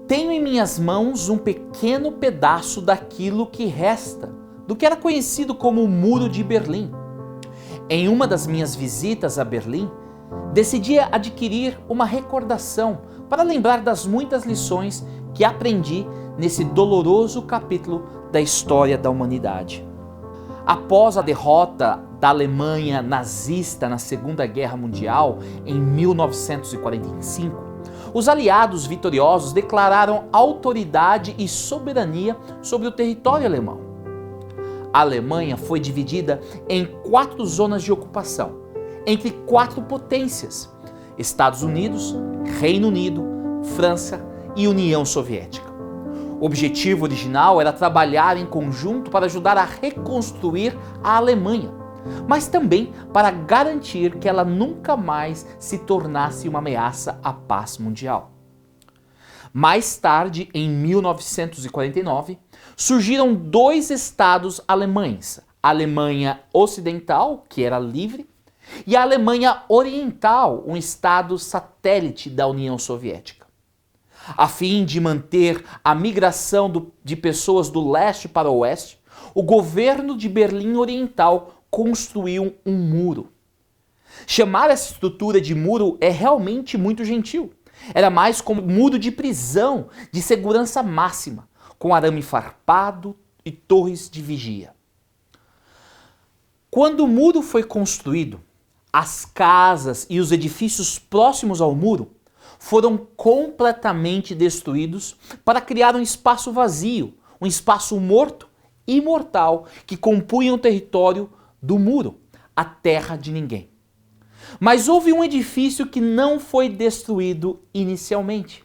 Tenho em minhas mãos um pequeno pedaço daquilo que resta, do que era conhecido como o Muro de Berlim. Em uma das minhas visitas a Berlim, decidi adquirir uma recordação para lembrar das muitas lições que aprendi nesse doloroso capítulo da história da humanidade. Após a derrota da Alemanha nazista na Segunda Guerra Mundial, em 1945, os aliados vitoriosos declararam autoridade e soberania sobre o território alemão. A Alemanha foi dividida em 4 zonas de ocupação, entre 4 potências: Estados Unidos, Reino Unido, França e União Soviética. O objetivo original era trabalhar em conjunto para ajudar a reconstruir a Alemanha, mas também para garantir que ela nunca mais se tornasse uma ameaça à paz mundial. Mais tarde, em 1949, surgiram 2 estados alemães: a Alemanha Ocidental, que era livre, e a Alemanha Oriental, um estado satélite da União Soviética. A fim de manter a migração de pessoas do leste para o oeste, o governo de Berlim Oriental construiu um muro. Chamar essa estrutura de muro é realmente muito gentil. Era mais como um muro de prisão, de segurança máxima, com arame farpado e torres de vigia. Quando o muro foi construído, as casas e os edifícios próximos ao muro foram completamente destruídos para criar um espaço vazio, um espaço morto e mortal que compunha o território do muro, a terra de ninguém. Mas houve um edifício que não foi destruído inicialmente.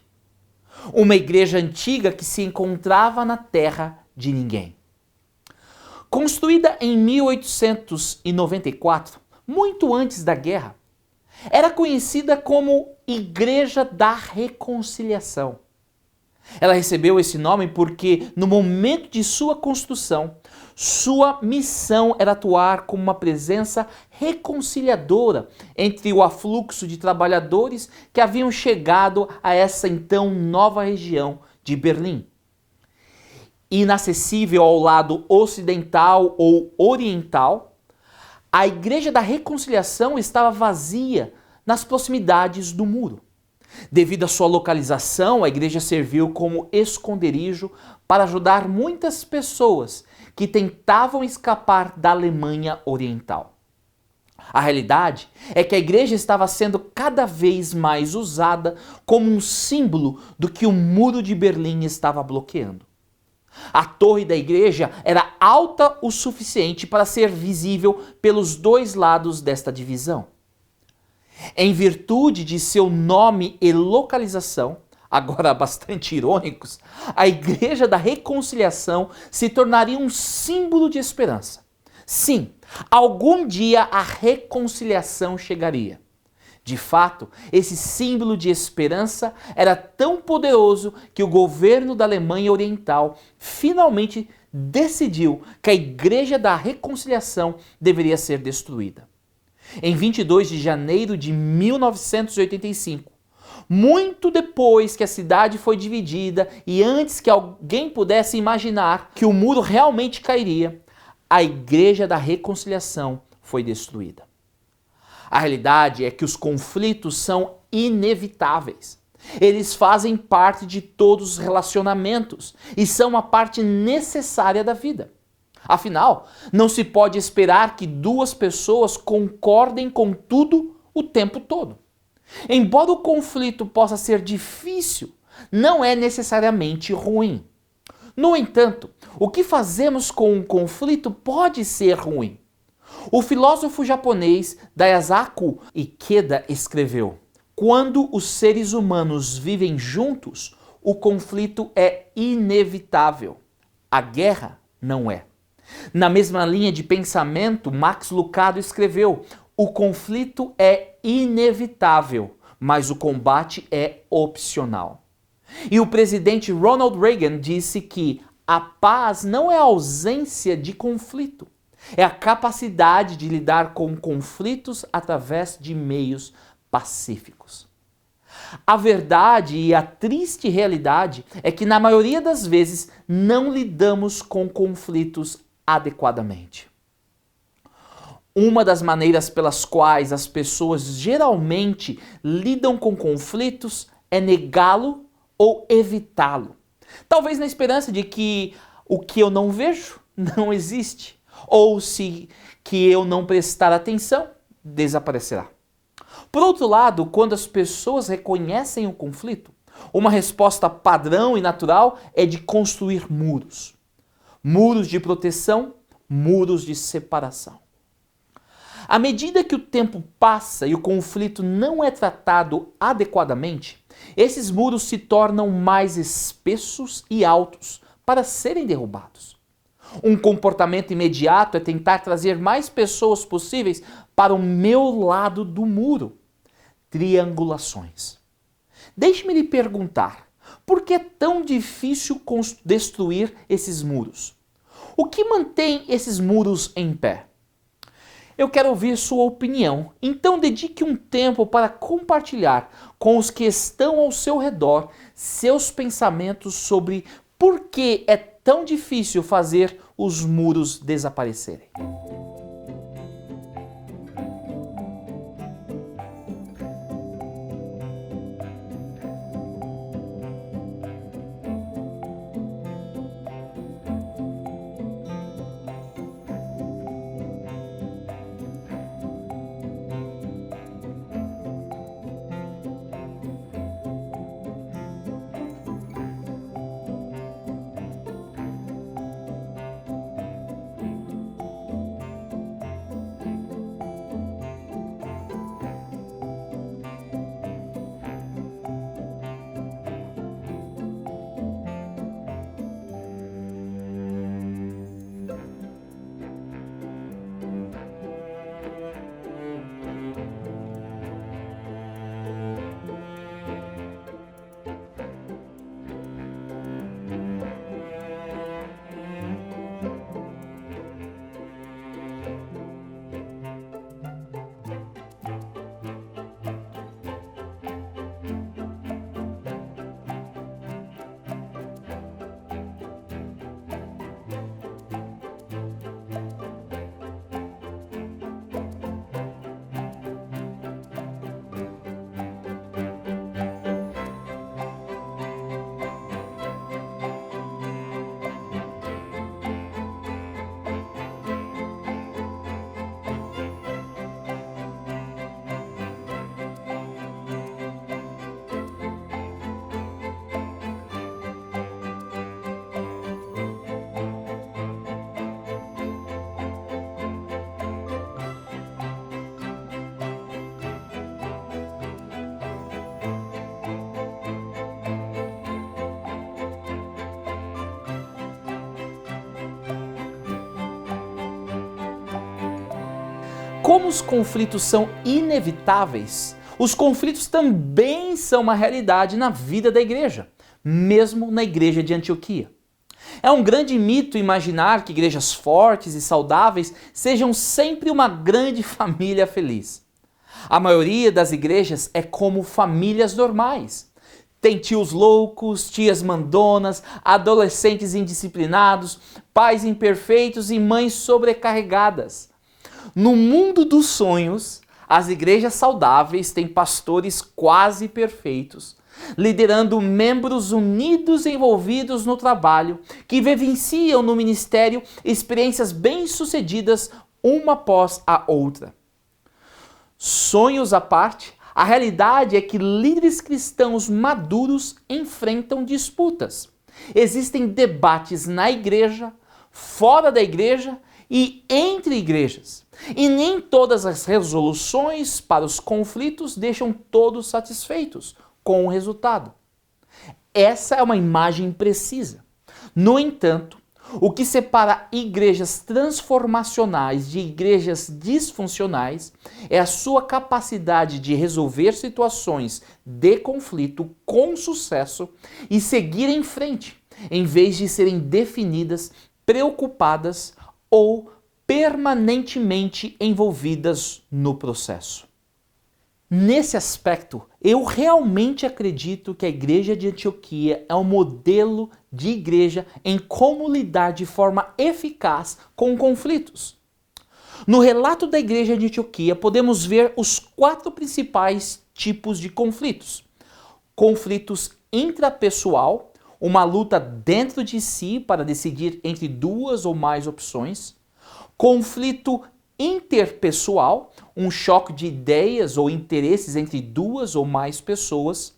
Uma igreja antiga que se encontrava na terra de ninguém. Construída em 1894, muito antes da guerra, era conhecida como Igreja da Reconciliação. Ela recebeu esse nome porque, no momento de sua construção, sua missão era atuar como uma presença reconciliadora entre o afluxo de trabalhadores que haviam chegado a essa então nova região de Berlim. Inacessível ao lado ocidental ou oriental, a Igreja da Reconciliação estava vazia nas proximidades do muro. Devido à sua localização, a igreja serviu como esconderijo para ajudar muitas pessoas que tentavam escapar da Alemanha Oriental. A realidade é que a igreja estava sendo cada vez mais usada como um símbolo do que o muro de Berlim estava bloqueando. A torre da igreja era alta o suficiente para ser visível pelos 2 lados desta divisão. Em virtude de seu nome e localização, agora bastante irônicos, a Igreja da Reconciliação se tornaria um símbolo de esperança. Sim, algum dia a reconciliação chegaria. De fato, esse símbolo de esperança era tão poderoso que o governo da Alemanha Oriental finalmente decidiu que a Igreja da Reconciliação deveria ser destruída. Em 22 de janeiro de 1985, muito depois que a cidade foi dividida e antes que alguém pudesse imaginar que o muro realmente cairia, a Igreja da Reconciliação foi destruída. A realidade é que os conflitos são inevitáveis. Eles fazem parte de todos os relacionamentos e são uma parte necessária da vida. Afinal, não se pode esperar que 2 pessoas concordem com tudo o tempo todo. Embora o conflito possa ser difícil, não é necessariamente ruim. No entanto, o que fazemos com um conflito pode ser ruim. O filósofo japonês Daisaku Ikeda escreveu: quando os seres humanos vivem juntos, o conflito é inevitável. A guerra não é. Na mesma linha de pensamento, Max Lucado escreveu: o conflito é inevitável, mas o combate é opcional. E o presidente Ronald Reagan disse que a paz não é a ausência de conflito, é a capacidade de lidar com conflitos através de meios pacíficos. A verdade e a triste realidade é que na maioria das vezes não lidamos com conflitos adequadamente. Uma das maneiras pelas quais as pessoas geralmente lidam com conflitos é negá-lo ou evitá-lo. Talvez na esperança de que o que eu não vejo não existe, ou se que eu não prestar atenção, desaparecerá. Por outro lado, quando as pessoas reconhecem o conflito, uma resposta padrão e natural é de construir muros. Muros de proteção, muros de separação. À medida que o tempo passa e o conflito não é tratado adequadamente, esses muros se tornam mais espessos e altos para serem derrubados. Um comportamento imediato é tentar trazer mais pessoas possíveis para o meu lado do muro. Triangulações. Deixe-me lhe perguntar, por que é tão difícil destruir esses muros? O que mantém esses muros em pé? Eu quero ouvir sua opinião, então dedique um tempo para compartilhar com os que estão ao seu redor seus pensamentos sobre por que é tão difícil fazer os muros desaparecerem. Como os conflitos são inevitáveis, os conflitos também são uma realidade na vida da igreja, mesmo na igreja de Antioquia. É um grande mito imaginar que igrejas fortes e saudáveis sejam sempre uma grande família feliz. A maioria das igrejas é como famílias normais. Tem tios loucos, tias mandonas, adolescentes indisciplinados, pais imperfeitos e mães sobrecarregadas. No mundo dos sonhos, as igrejas saudáveis têm pastores quase perfeitos, liderando membros unidos e envolvidos no trabalho, que vivenciam no ministério experiências bem-sucedidas uma após a outra. Sonhos à parte, a realidade é que líderes cristãos maduros enfrentam disputas. Existem debates na igreja, fora da igreja e entre igrejas. E nem todas as resoluções para os conflitos deixam todos satisfeitos com o resultado. Essa é uma imagem precisa. No entanto, o que separa igrejas transformacionais de igrejas disfuncionais é a sua capacidade de resolver situações de conflito com sucesso e seguir em frente, em vez de serem definidas, preocupadas ou permanentemente envolvidas no processo. Nesse aspecto, eu realmente acredito que a igreja de Antioquia é um modelo de igreja em como lidar de forma eficaz com conflitos. No relato da igreja de Antioquia, podemos ver os 4 principais tipos de conflitos. Conflitos intrapessoal, uma luta dentro de si para decidir entre 2 ou mais opções. Conflito interpessoal, um choque de ideias ou interesses entre 2 ou mais pessoas.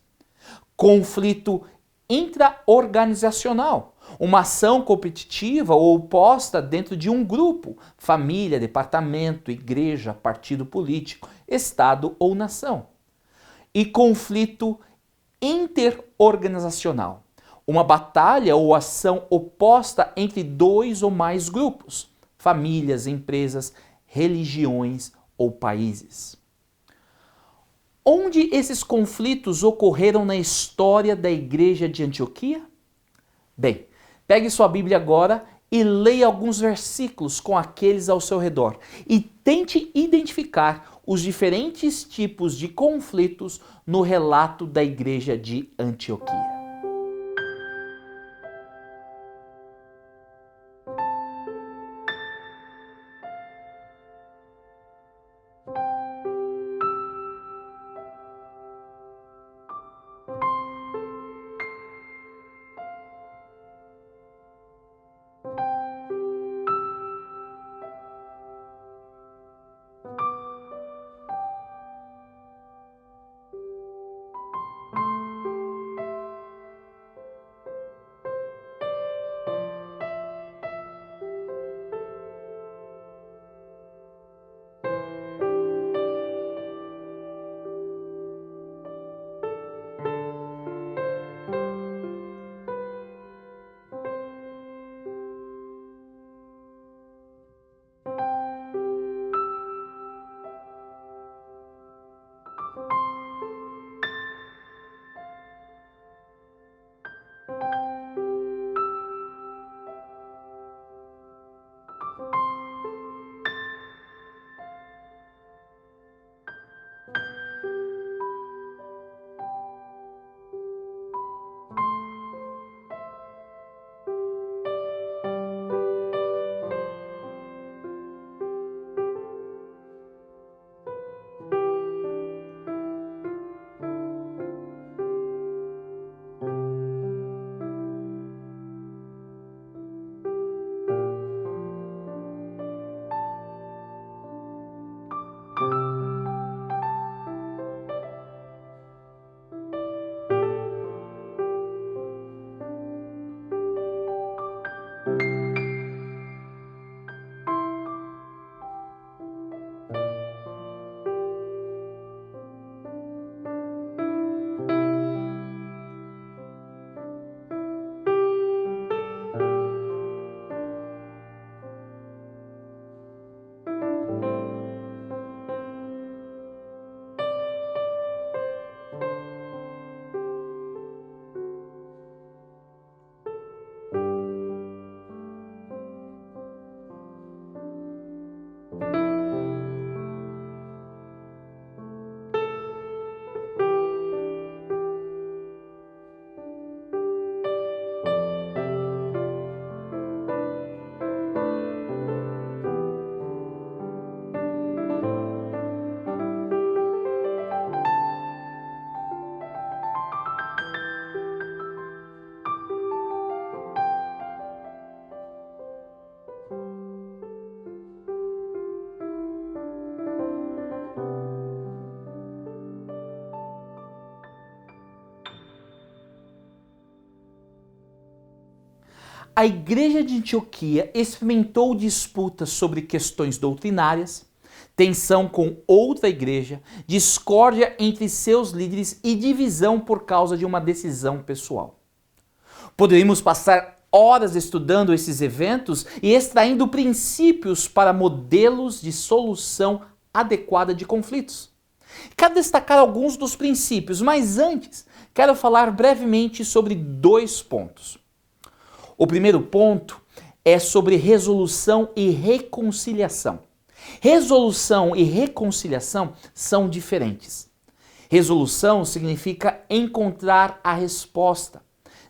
Conflito intraorganizacional, uma ação competitiva ou oposta dentro de um grupo, família, departamento, igreja, partido político, estado ou nação. E conflito interorganizacional, uma batalha ou ação oposta entre 2 ou mais grupos, famílias, empresas, religiões ou países. Onde esses conflitos ocorreram na história da igreja de Antioquia? Bem, pegue sua Bíblia agora e leia alguns versículos com aqueles ao seu redor e tente identificar os diferentes tipos de conflitos no relato da igreja de Antioquia. A igreja de Antioquia experimentou disputas sobre questões doutrinárias, tensão com outra igreja, discórdia entre seus líderes e divisão por causa de uma decisão pessoal. Poderíamos passar horas estudando esses eventos e extraindo princípios para modelos de solução adequada de conflitos. Quero destacar alguns dos princípios, mas antes quero falar brevemente sobre 2 pontos. O primeiro ponto é sobre resolução e reconciliação. Resolução e reconciliação são diferentes. Resolução significa encontrar a resposta,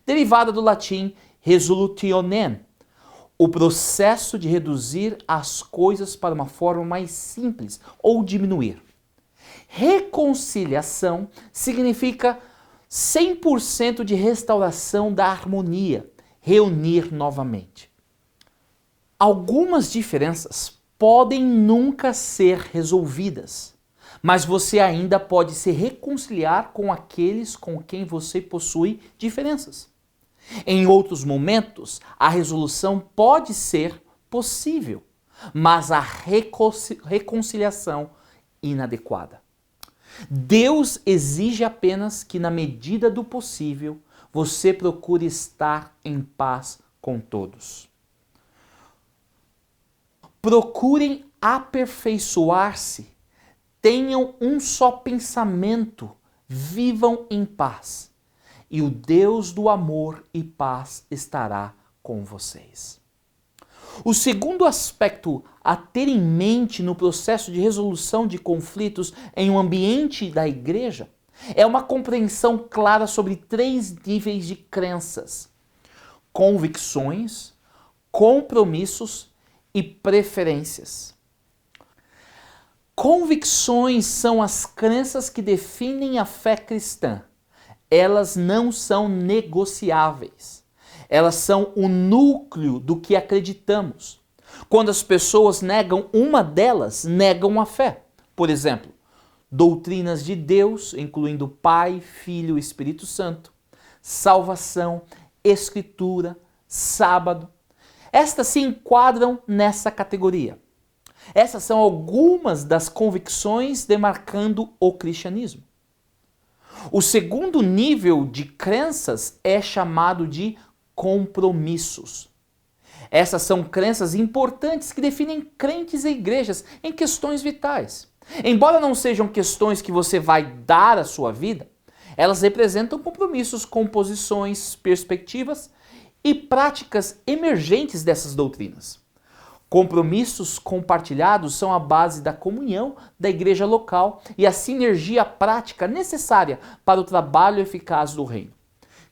derivada do latim resolutionem, o processo de reduzir as coisas para uma forma mais simples ou diminuir. Reconciliação significa 100% de restauração da harmonia, reunir novamente. Algumas diferenças podem nunca ser resolvidas, mas você ainda pode se reconciliar com aqueles com quem você possui diferenças. Em outros momentos, a resolução pode ser possível, mas a reconciliação inadequada. Deus exige apenas que, na medida do possível, você procure estar em paz com todos. Procurem aperfeiçoar-se, tenham um só pensamento, vivam em paz, e o Deus do amor e paz estará com vocês. O segundo aspecto a ter em mente no processo de resolução de conflitos em um ambiente da igreja é uma compreensão clara sobre 3 níveis de crenças: convicções, compromissos e preferências. Convicções são as crenças que definem a fé cristã. Elas não são negociáveis. Elas são o núcleo do que acreditamos. Quando as pessoas negam uma delas, negam a fé. Por exemplo, doutrinas de Deus, incluindo Pai, Filho e Espírito Santo, salvação, Escritura, sábado. Estas se enquadram nessa categoria. Essas são algumas das convicções demarcando o cristianismo. O segundo nível de crenças é chamado de compromissos. Essas são crenças importantes que definem crentes e igrejas em questões vitais. Embora não sejam questões que você vai dar à sua vida, elas representam compromissos com posições, perspectivas e práticas emergentes dessas doutrinas. Compromissos compartilhados são a base da comunhão da igreja local e a sinergia prática necessária para o trabalho eficaz do reino.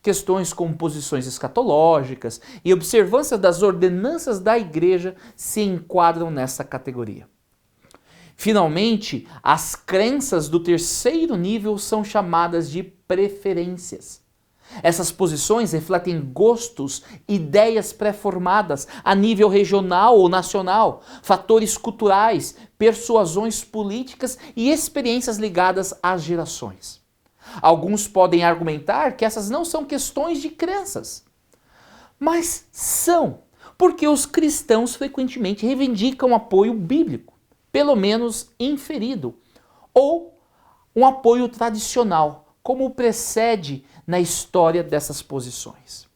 Questões como posições escatológicas e observância das ordenanças da igreja se enquadram nessa categoria. Finalmente, as crenças do terceiro nível são chamadas de preferências. Essas posições refletem gostos, ideias pré-formadas a nível regional ou nacional, fatores culturais, persuasões políticas e experiências ligadas às gerações. Alguns podem argumentar que essas não são questões de crenças, mas são, porque os cristãos frequentemente reivindicam apoio bíblico, pelo menos inferido, ou um apoio tradicional, como precede na história dessas posições.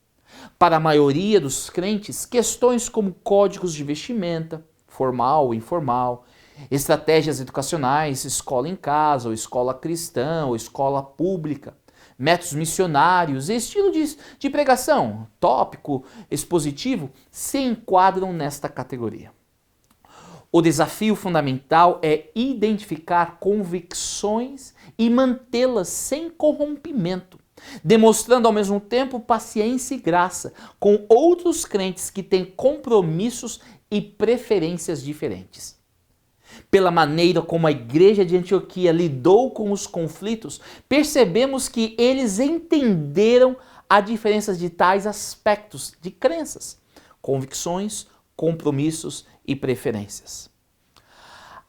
Para a maioria dos crentes, questões como códigos de vestimenta, formal ou informal, estratégias educacionais, escola em casa, ou escola cristã, ou escola pública, métodos missionários e estilo de pregação, tópico, expositivo, se enquadram nesta categoria. O desafio fundamental é identificar convicções e mantê-las sem corrompimento, demonstrando ao mesmo tempo paciência e graça com outros crentes que têm compromissos e preferências diferentes. Pela maneira como a igreja de Antioquia lidou com os conflitos, percebemos que eles entenderam a diferença de tais aspectos de crenças, convicções, compromissos e preferências.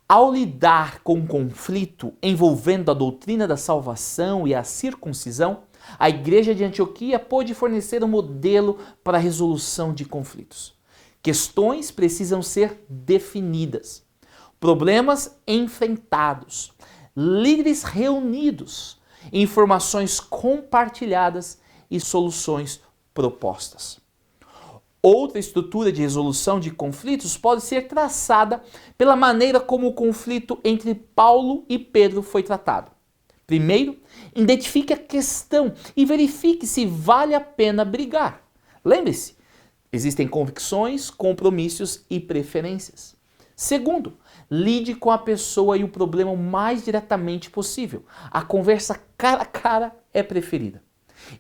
Ao lidar com o conflito envolvendo a doutrina da salvação e a circuncisão, a igreja de Antioquia pôde fornecer um modelo para a resolução de conflitos. Questões precisam ser definidas, problemas enfrentados, líderes reunidos, informações compartilhadas e soluções propostas. Outra estrutura de resolução de conflitos pode ser traçada pela maneira como o conflito entre Paulo e Pedro foi tratado. Primeiro, identifique a questão e verifique se vale a pena brigar. Lembre-se, existem convicções, compromissos e preferências. Segundo, lide com a pessoa e o problema o mais diretamente possível. A conversa cara a cara é preferida.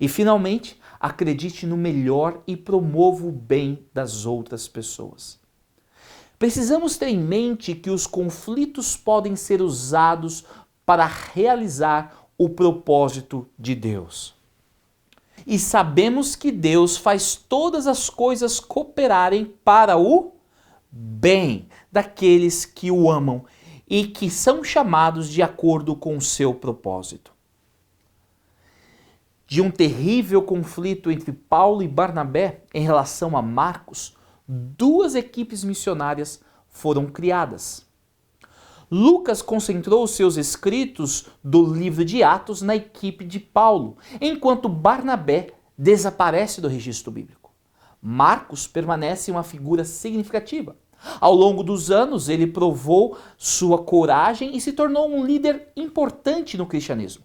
E finalmente, acredite no melhor e promova o bem das outras pessoas. Precisamos ter em mente que os conflitos podem ser usados para realizar o propósito de Deus. E sabemos que Deus faz todas as coisas cooperarem para o bem daqueles que o amam e que são chamados de acordo com o seu propósito. De um terrível conflito entre Paulo e Barnabé em relação a Marcos, duas equipes missionárias foram criadas. Lucas concentrou seus escritos do livro de Atos na equipe de Paulo, enquanto Barnabé desaparece do registro bíblico. Marcos permanece uma figura significativa. Ao longo dos anos, ele provou sua coragem e se tornou um líder importante no cristianismo.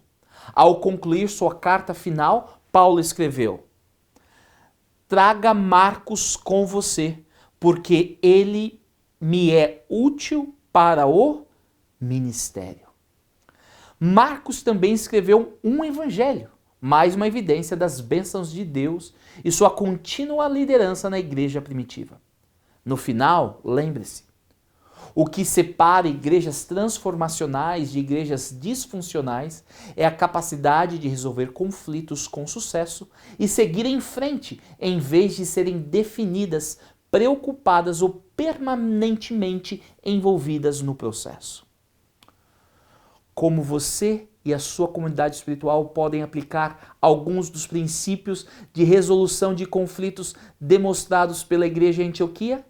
Ao concluir sua carta final, Paulo escreveu: "Traga Marcos com você, porque ele me é útil para o ministério." Marcos também escreveu um evangelho, mais uma evidência das bênçãos de Deus e sua contínua liderança na igreja primitiva. No final, lembre-se, o que separa igrejas transformacionais de igrejas disfuncionais é a capacidade de resolver conflitos com sucesso e seguir em frente, em vez de serem definidas, preocupadas ou permanentemente envolvidas no processo. Como você e a sua comunidade espiritual podem aplicar alguns dos princípios de resolução de conflitos demonstrados pela igreja em Antioquia?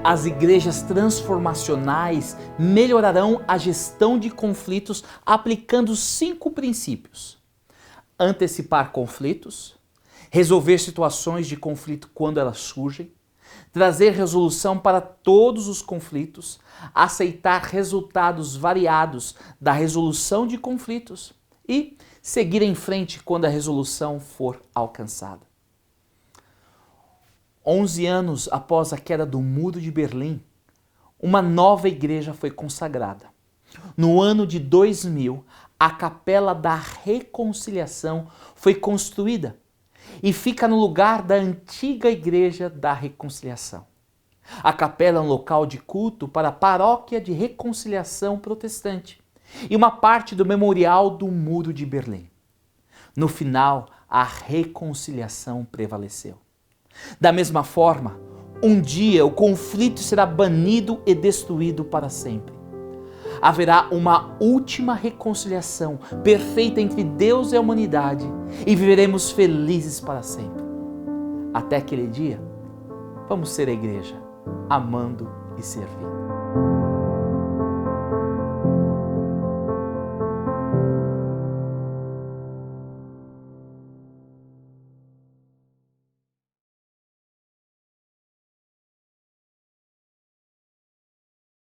As igrejas transformacionais melhorarão a gestão de conflitos aplicando 5 princípios: antecipar conflitos, resolver situações de conflito quando elas surgem, trazer resolução para todos os conflitos, aceitar resultados variados da resolução de conflitos e seguir em frente quando a resolução for alcançada. 11 anos após a queda do Muro de Berlim, uma nova igreja foi consagrada. No ano de 2000, a Capela da Reconciliação foi construída e fica no lugar da antiga Igreja da Reconciliação. A capela é um local de culto para a Paróquia de Reconciliação Protestante e uma parte do Memorial do Muro de Berlim. No final, a reconciliação prevaleceu. Da mesma forma, Um dia o conflito será banido e destruído para sempre. Haverá uma última reconciliação perfeita entre Deus e a humanidade e viveremos felizes para sempre. Até aquele dia, vamos ser a igreja, amando e servindo.